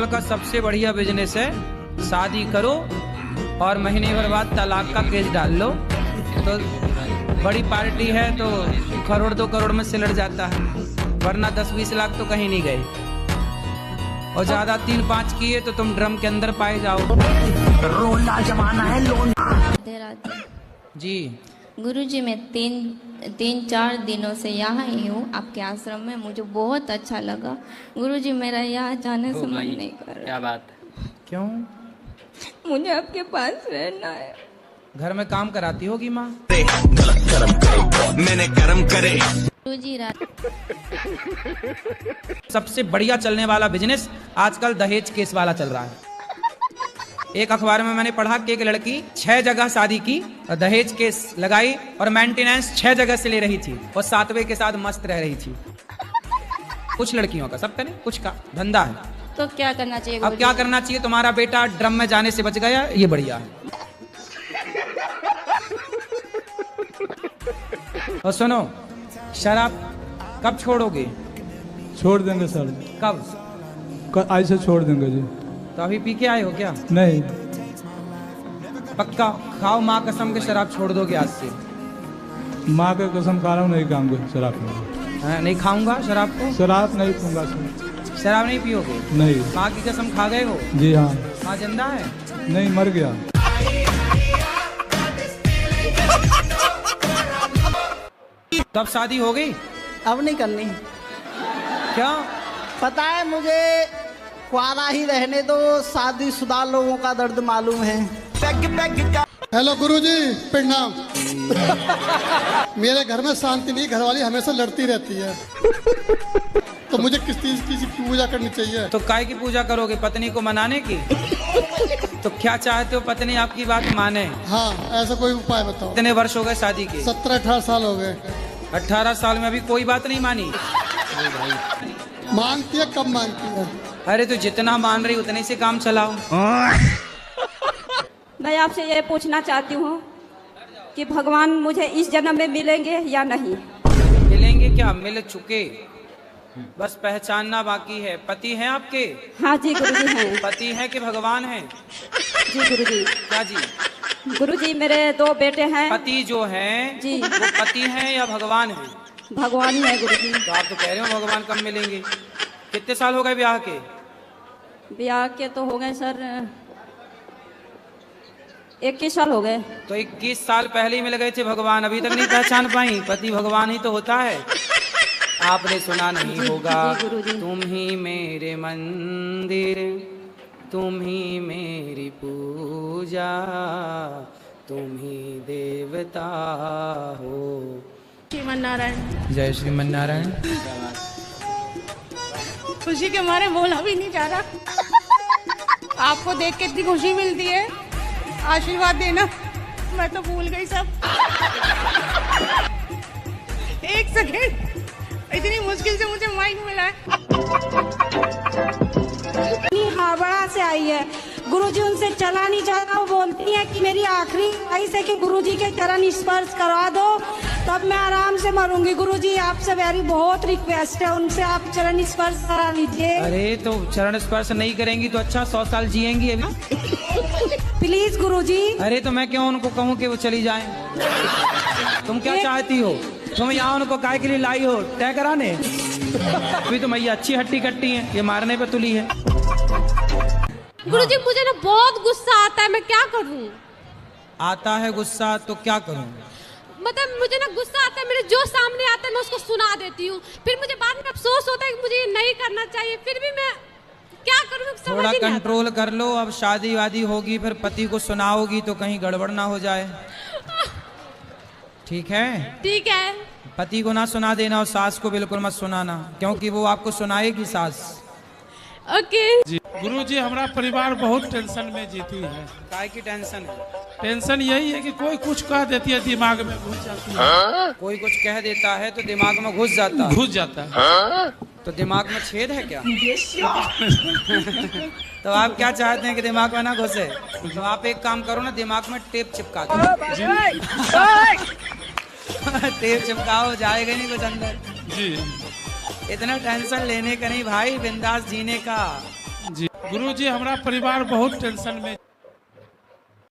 आजकल का सबसे बढ़िया बिजनेस है, शादी करो और महीने भर बाद तलाक का केस डाल लो, तो बड़ी पार्टी है तो करोड़ 2 करोड़ में सिलट जाता है, वरना 10-20 लाख तो कहीं नहीं गए। और ज्यादा 3-5 किए तो तुम ड्रम के अंदर पाए जाओ। रोना जमाना है लोन। जी गुरुजी, मैं 3-4 दिनों से यहाँ ही हूँ आपके आश्रम में। मुझे बहुत अच्छा लगा गुरुजी। मेरा यहाँ जाने से मन नहीं कर रहा। क्या बात? क्यों? मुझे आपके पास रहना है। घर में काम कराती होगी माँ? मैंने कर्म करे। गुरुजी, सबसे बढ़िया चलने वाला बिजनेस आजकल दहेज केस वाला चल रहा है। एक अखबार में मैंने पढ़ा कि एक लड़की 6 जगह शादी की और दहेज केस लगाई और मेंटेनेंस 6 जगह से ले रही थी और 7वें के साथ मस्त रह रही थी। कुछ लड़कियों का, सब नहीं, कुछ का धंधा है। तो क्या करना चाहिए अब क्या करना चाहिए? तुम्हारा बेटा ड्रम में जाने से बच गया, ये बढ़िया है। और सुनो, शराब कब छोड़ोगे? छोड़ देंगे सर। कब? आज से छोड़ देंगे जी। तो अभी पी के आए हो क्या? नहीं। पक्का खाओ माँ कसम के शराब छोड़ दोगे आज से? माँ के कसम खा रहा हूँ, नहीं खाऊंगा शराब। नहीं खाऊंगा शराब को? शराब नहीं पीऊंगा सर। शराब नहीं पियोगे? नहीं। माँ की कसम खा गए हो? जी हाँ। माँ जिंदा है? नहीं, मर गया। तब शादी हो गई? अब नहीं करनी। क्या? पता है मुझे, कुआरा ही रहने दो, शादीशुदा लोगों का दर्द मालूम है। हेलो गुरुजी, प्रणाम। मेरे घर में शांति नहीं, घरवाली हमेशा लड़ती रहती है, तो मुझे किस चीज की पूजा करनी चाहिए? तो काय की पूजा करोगे? पत्नी को मनाने की? तो क्या चाहते हो पत्नी आपकी बात माने? हाँ, ऐसा कोई उपाय बताओ। कितने वर्ष हो गए शादी के? 17-18 साल हो गए। 18 साल में अभी कोई बात नहीं मानी? मानती है? कब मानती है? अरे तो जितना मान रही उतने से काम चलाओ। मैं आपसे ये पूछना चाहती हूँ कि भगवान मुझे इस जन्म में मिलेंगे या नहीं? मिलेंगे क्या? मिल चुके, बस पहचानना बाकी है। पति हैं आपके? हाँ जी गुरुजी हैं। पति हैं कि भगवान हैं? जी गुरुजी। क्या जी? गुरुजी, मेरे 2 बेटे हैं। पति जो हैं जी, वो पति हैं या भगवान हैं? भगवान ही है गुरुजी। तो आप तो कह रहे हो भगवान कब मिलेंगे। कितने साल हो गए ब्याह के? ब्याह के तो हो गए सर 21 साल हो गए। तो 21 साल पहले ही मिल गए थे भगवान, अभी तक नहीं पहचान पाई? पति भगवान ही तो होता है। आपने सुना नहीं होगा, तुम ही मेरे मंदिर, तुम ही मेरी पूजा, तुम ही देवता हो। श्रीमन नारायण। जय श्रीमन नारायण। खुशी के मारे बोला भी नहीं जा रहा। आपको देख के इतनी खुशी मिलती है, आशीर्वाद देना। मैं तो भूल गई सब। एक सेकेंड, इतनी मुश्किल से मुझे माइक मिला है। हावड़ा से आई है गुरुजी, उनसे चला नहीं जाता। वो बोलती है कि मेरी आखिरी ख्वाहिश है कि गुरुजी के चरण स्पर्श करवा दो, तब मैं आराम से मरूंगी। गुरुजी, आपसे मेरी बहुत रिक्वेस्ट है, उनसे आप चरण स्पर्श करा लीजिए। अरे तो चरण स्पर्श नहीं करेंगी तो अच्छा 100 साल जिएंगी अभी। प्लीज गुरुजी। अरे तो मैं क्यों उनको कहूँ कि वो चली जाएं? तुम क्या चाहती हो? तुम यहाँ उनको काय के लिए लाई हो? तय कराने? अभी तो मैया अच्छी हट्टी कट्टी है, ये मारने पे तुली है। गुरुजी, मुझे ना बहुत गुस्सा आता है, मैं क्या करूं? आता है गुस्सा तो क्या करूं? मतलब मुझे ना गुस्सा आता है, मेरे जो सामने आता है मैं उसको सुना देती हूँ, फिर मुझे बाद में अफसोस होता है कि मुझे ये नहीं करना चाहिए, फिर भी मैं क्या करूं? थोड़ा कंट्रोल कर लो। अब शादी वादी होगी, फिर पति को सुनाओगी तो कहीं गड़बड़ ना हो जाए। ठीक है? ठीक है। पति को ना सुना देना और सास को बिल्कुल मत सुनाना, क्योंकि वो आपको सुनाएगी सास। ओके गुरुजी, हमारा परिवार बहुत टेंशन में जीती है। काय की टेंशन है? टेंशन यही है कि कोई कुछ कह देती है, दिमाग में घुस जाती है। कोई कुछ कह देता है तो दिमाग में घुस जाता है। तो दिमाग में छेद है क्या? तो आप क्या चाहते हैं कि दिमाग में ना घुसे? तो आप एक काम करो ना, दिमाग में टेप चिपका दो। टेप चिपकाओ, जाएगा नहीं कुछ अंदर। जी। इतना टेंशन लेने का नहीं भाई, बिंदास जीने का। जी गुरुजी हमारा परिवार बहुत टेंशन में